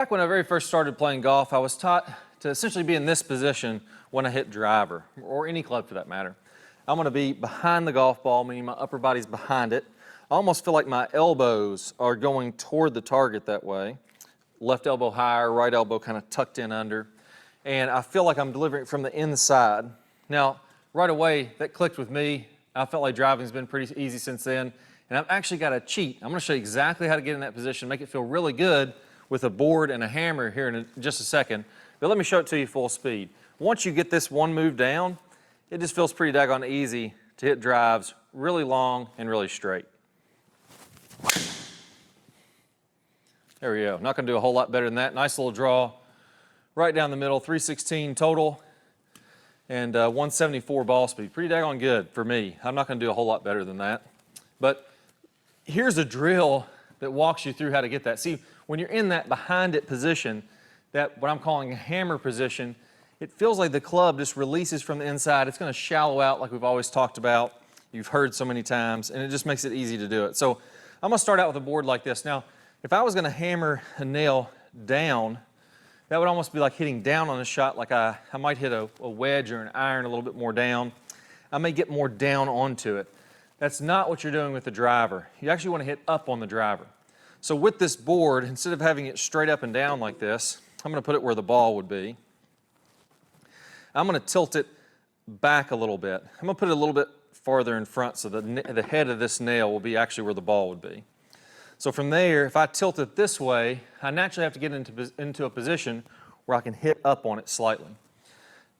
Back when I very first started playing golf, I was taught to essentially be in this position when I hit driver, or any club for that matter. I'm going to be behind the golf ball, meaning my upper body's behind it. I almost feel like my elbows are going toward the target that way. Left elbow higher, right elbow kind of tucked in under. And I feel like I'm delivering it from the inside. Now, right away, that clicked with me. I felt like driving's been pretty easy since then. And I've actually got a cheat. I'm going to show you exactly how to get in that position, make it feel really good with a board and a hammer here in just a second. But let me show it to you full speed. Once you get this one move down, it just feels pretty daggone easy to hit drives really long and really straight. There we go. Not going to do a whole lot better than that. Nice little draw right down the middle, 316 total and 174 ball speed. Pretty daggone good for me. I'm not going to do a whole lot better than that. But here's a drill that walks you through how to get that. See, when you're in that behind it position, that what I'm calling a hammer position, it feels like the club just releases from the inside. It's going to shallow out like we've always talked about. You've heard so many times, and it just makes it easy to do it. So I'm going to start out with a board like this. Now, if I was going to hammer a nail down, that would almost be like hitting down on a shot, like I might hit a wedge or an iron a little bit more down. I may get more down onto it. That's not what you're doing with the driver. You actually want to hit up on the driver. So with this board, instead of having it straight up and down like this, I'm going to put it where the ball would be. I'm going to tilt it back a little bit. I'm going to put it a little bit farther in front so the head of this nail will be actually where the ball would be. So from there, if I tilt it this way, I naturally have to get into a position where I can hit up on it slightly.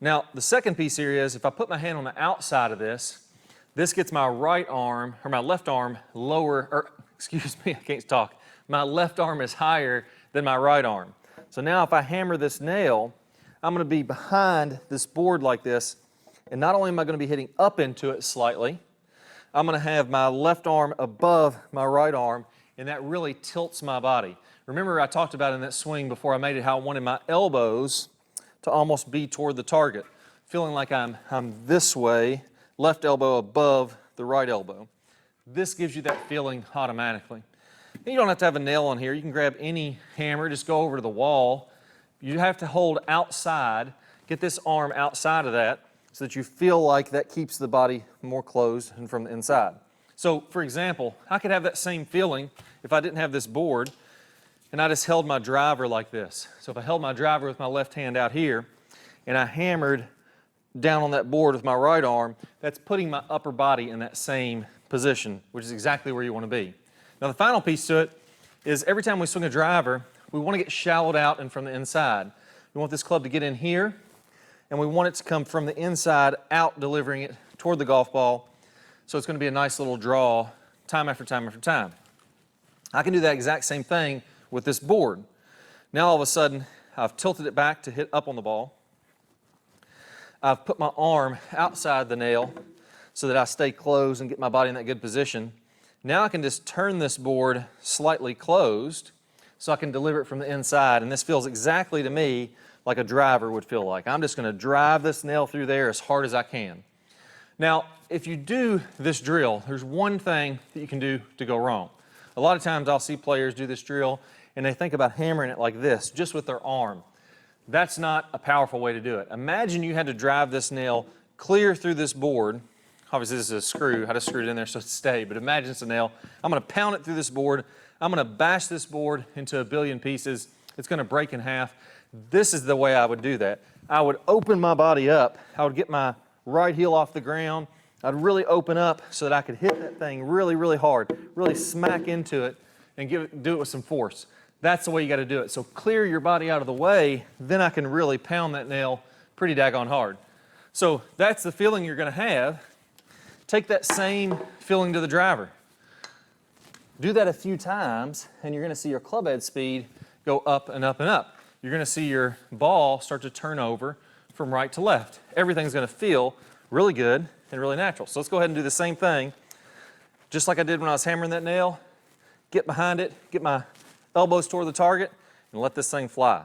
Now, the second piece here is if I put my hand on the outside of this, this gets my right arm, or my left arm lower, or excuse me, I can't talk. My left arm is higher than my right arm. So now if I hammer this nail, I'm going to be behind this board like this, and not only am I going to be hitting up into it slightly, I'm going to have my left arm above my right arm, and that really tilts my body. Remember I talked about in that swing before I made it how I wanted my elbows to almost be toward the target, feeling like I'm this way, left elbow above the right elbow. This gives you that feeling automatically. And you don't have to have a nail on here. You can grab any hammer, just go over to the wall. You have to hold outside, get this arm outside of that so that you feel like that keeps the body more closed and from the inside. So, for example, I could have that same feeling if I didn't have this board and I just held my driver like this. So if I held my driver with my left hand out here and I hammered down on that board with my right arm, that's putting my upper body in that same position, which is exactly where you want to be. Now the final piece to it is every time we swing a driver, we want to get shallowed out and from the inside. We want this club to get in here, and we want it to come from the inside out, delivering it toward the golf ball. So it's going to be a nice little draw time after time after time. I can do that exact same thing with this board. Now all of a sudden, I've tilted it back to hit up on the ball. I've put my arm outside the nail so that I stay closed and get my body in that good position. Now I can just turn this board slightly closed so I can deliver it from the inside, and this feels exactly to me like a driver would feel like. I'm just going to drive this nail through there as hard as I can. Now, if you do this drill, there's one thing that you can do to go wrong. A lot of times I'll see players do this drill and they think about hammering it like this, just with their arm. That's not a powerful way to do it. Imagine you had to drive this nail clear through this board. Obviously this is a screw, I just screwed it in there so it stay, but imagine it's a nail. I'm going to pound it through this board. I'm going to bash this board into a billion pieces. It's going to break in half. This is the way I would do that. I would open my body up. I would get my right heel off the ground. I'd really open up so that I could hit that thing really, really hard, really smack into it and do it with some force. That's the way you got to do it. So clear your body out of the way, then I can really pound that nail pretty daggone hard. So that's the feeling you're going to have. Take that same feeling to the driver. Do that a few times and you're going to see your club head speed go up and up and up. You're going to see your ball start to turn over from right to left. Everything's going to feel really good and really natural. So let's go ahead and do the same thing. Just like I did when I was hammering that nail, get behind it, get my elbows toward the target, and let this thing fly.